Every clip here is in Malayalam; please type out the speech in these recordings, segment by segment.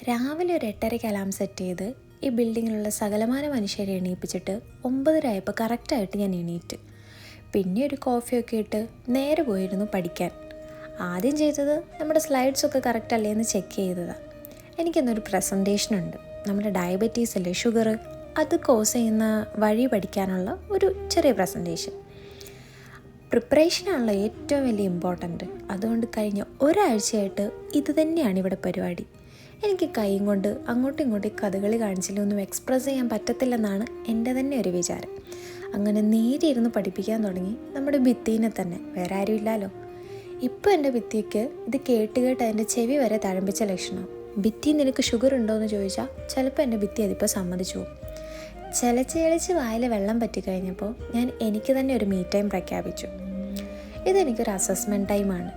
രാവിലെ ഒരു 8:30 അലാം സെറ്റ് ചെയ്ത് ഈ ബിൽഡിങ്ങിലുള്ള സകലമാന മനുഷ്യരെ എണീപ്പിച്ചിട്ട് 9:30 ആയപ്പോൾ കറക്റ്റായിട്ട് ഞാൻ എണീറ്റ്. പിന്നെ ഒരു കോഫിയൊക്കെ ഇട്ട് നേരെ പോയിരുന്നു പഠിക്കാൻ. ആദ്യം ചെയ്തത് നമ്മുടെ സ്ലൈഡ്സൊക്കെ കറക്റ്റ് അല്ലേ എന്ന് ചെക്ക് ചെയ്തതാണ്. എനിക്കിന്നൊരു പ്രസൻറ്റേഷനുണ്ട്. നമ്മുടെ ഡയബറ്റീസ് അല്ലേ, ഷുഗർ, അത് കോസ് ചെയ്യുന്ന വഴി പഠിക്കാനുള്ള ഒരു ചെറിയ പ്രസൻറ്റേഷൻ. പ്രിപ്പറേഷനാണല്ലോ ഏറ്റവും വലിയ ഇമ്പോർട്ടൻറ്റ്. അതുകൊണ്ട് കഴിഞ്ഞ ഒരാഴ്ചയായിട്ട് ഇത് തന്നെയാണ് ഇവിടെ പരിപാടി. എനിക്ക് കൈയും കൊണ്ട് അങ്ങോട്ടും ഇങ്ങോട്ടും കഥകളി കാണിച്ചില്ലൊന്നും എക്സ്പ്രസ് ചെയ്യാൻ പറ്റത്തില്ലെന്നാണ് എൻ്റെ തന്നെ ഒരു വിചാരം. അങ്ങനെ നേരെ ഇരുന്ന് പഠിപ്പിക്കാൻ തുടങ്ങി നമ്മുടെ ഭിത്തീനെ തന്നെ. വേറെ ആരും ഇല്ലല്ലോ. ഇപ്പോൾ എൻ്റെ ഭിത്തിക്ക് ഇത് കേട്ട് അതിൻ്റെ ചെവി വരെ തഴമ്പിച്ച ലക്ഷണം. ഭിത്തി നിനക്ക് ഷുഗർ ഉണ്ടോയെന്ന് ചോദിച്ചാൽ ചിലപ്പോൾ എൻ്റെ ഭിത്തി അതിപ്പോൾ സമ്മതിച്ചു പോകും. ചിലച്ച് വായിൽ വെള്ളം പറ്റിക്കഴിഞ്ഞപ്പോൾ ഞാൻ എനിക്ക് തന്നെ ഒരു മീ ടൈം പ്രഖ്യാപിച്ചു. ഇതെനിക്കൊരു അസസ്മെൻറ്റ് ടൈമാണ്.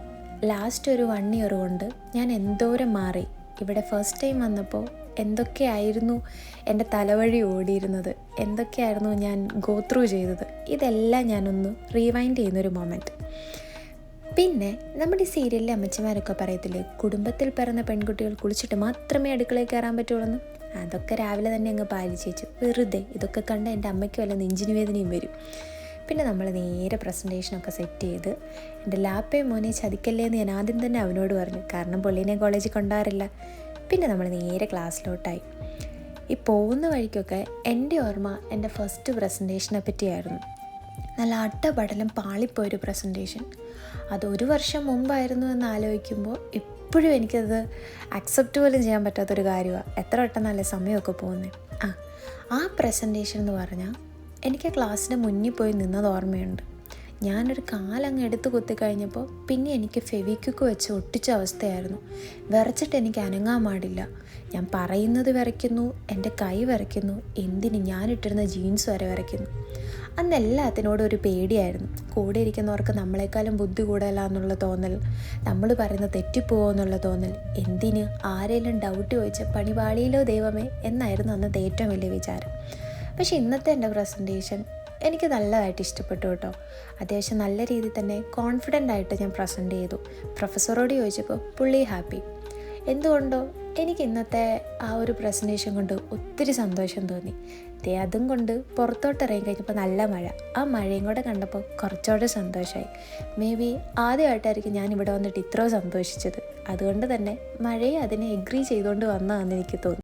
ലാസ്റ്റ് ഒരു 1 ഇയർ കൊണ്ട് ഞാൻ എന്തോരം മാറി. ഇവിടെ ഫസ്റ്റ് ടൈം വന്നപ്പോൾ എന്തൊക്കെയായിരുന്നു എൻ്റെ തലവഴി ഓടിയിരുന്നത്, എന്തൊക്കെയായിരുന്നു ഞാൻ ഗോ ത്രൂ ചെയ്തത്, ഇതെല്ലാം ഞാനൊന്ന് റീവൈൻഡ് ചെയ്യുന്നൊരു മൊമെൻറ്റ്. പിന്നെ നമ്മുടെ ഈ സീരിയലിലെ അമ്മച്ചിമാരൊക്കെ പറയത്തില്ലേ, കുടുംബത്തിൽ പിറന്ന പെൺകുട്ടികൾ കുളിച്ചിട്ട് മാത്രമേ അടുക്കളയിൽ കയറാൻ പറ്റുള്ളൂ. അതൊക്കെ രാവിലെ തന്നെ അങ്ങ് പാലിച്ചേച്ചു. വെറുതെ ഇതൊക്കെ കണ്ട് എൻ്റെ അമ്മയ്ക്ക് വല്ല നെഞ്ചിന് വേദനയും വരും. പിന്നെ നമ്മൾ നേരെ പ്രസൻറ്റേഷനൊക്കെ സെറ്റ് ചെയ്ത് എൻ്റെ ലാപ്പേ മോനെ ചതിക്കല്ലേ എന്ന് ഞാൻ ആദ്യം തന്നെ അവനോട് പറഞ്ഞു. കാരണം പുള്ളീനെ കോളേജിൽ കൊണ്ടുവരില്ല. പിന്നെ നമ്മൾ നേരെ ക്ലാസ്സിലോട്ടായി. ഈ പോകുന്ന വഴിക്കൊക്കെ എൻ്റെ ഓർമ്മ എൻ്റെ ഫസ്റ്റ് പ്രസൻറ്റേഷനെ പറ്റിയായിരുന്നു. നല്ല അട്ടപടലം പാളിപ്പോയൊരു പ്രസൻറ്റേഷൻ. അത് 1 വർഷം മുമ്പായിരുന്നു എന്ന് ആലോചിക്കുമ്പോൾ ഇപ്പോഴും എനിക്കത് അക്സെപ്റ്റ് പോലും ചെയ്യാൻ പറ്റാത്തൊരു കാര്യമാണ്. എത്ര വട്ടം നല്ല സമയമൊക്കെ പോകുന്നത്. ആ പ്രസൻറ്റേഷൻ എന്ന് പറഞ്ഞാൽ എനിക്ക് ക്ലാസ്സിന് മുന്നിൽ പോയി നിന്നത് ഓർമ്മയുണ്ട്. ഞാനൊരു കാലങ്ങ് എടുത്ത് കുത്തിക്കഴിഞ്ഞപ്പോൾ പിന്നെ എനിക്ക് ഫെവിക്വിക്ക് വെച്ച് ഒട്ടിച്ച അവസ്ഥയായിരുന്നു. വിറച്ചിട്ട് എനിക്ക് അനങ്ങാൻ പാടില്ല. ഞാൻ പറയുന്നത് വിറയ്ക്കുന്നു, എൻ്റെ കൈ വിറയ്ക്കുന്നു, എന്തിന് ഞാനിട്ടിരുന്ന ജീൻസ് വരെ വിറയ്ക്കുന്നു. അന്ന് എല്ലാത്തിനോടും ഒരു പേടിയായിരുന്നു. കൂടെ ഇരിക്കുന്നവർക്ക് നമ്മളെക്കാളും ബുദ്ധി കൂടുതലാന്നുള്ള തോന്നൽ, നമ്മൾ പറയുന്നത് തെറ്റിപ്പോവോ എന്നുള്ള തോന്നൽ, എന്തിന് ആരെങ്കിലും ഡൗട്ട് ചോദിച്ച പണിപാളിയിലോ ദൈവമേ എന്നായിരുന്നു അന്നത്തെ ഏറ്റവും വലിയ വിചാരം. പക്ഷേ ഇന്നത്തെ എൻ്റെ പ്രസൻറ്റേഷൻ എനിക്ക് നല്ലതായിട്ട് ഇഷ്ടപ്പെട്ടു കേട്ടോ. അത്യാവശ്യം നല്ല രീതിയിൽ തന്നെ കോൺഫിഡൻ്റ് ആയിട്ട് ഞാൻ പ്രസൻറ്റ് ചെയ്തു. പ്രൊഫസറോട് ചോദിച്ചപ്പോൾ പുള്ളി ഹാപ്പി. എന്തുകൊണ്ടോ എനിക്ക് ഇന്നത്തെ ആ ഒരു പ്രസൻറ്റേഷൻ കൊണ്ട് ഒത്തിരി സന്തോഷം തോന്നി. അതും കൊണ്ട് പുറത്തോട്ട് ഇറങ്ങി കഴിഞ്ഞപ്പോൾ നല്ല മഴ. ആ മഴയും കൂടെ കണ്ടപ്പോൾ കുറച്ചുകൂടെ സന്തോഷമായി. മേ ബി ആദ്യമായിട്ടായിരിക്കും ഞാൻ ഇവിടെ വന്നിട്ട് ഇത്രയും സന്തോഷിച്ചത്. അതുകൊണ്ട് തന്നെ മഴയെ അതിനെ എഗ്രി ചെയ്തുകൊണ്ട് വന്നതാണെന്ന് എനിക്ക് തോന്നി.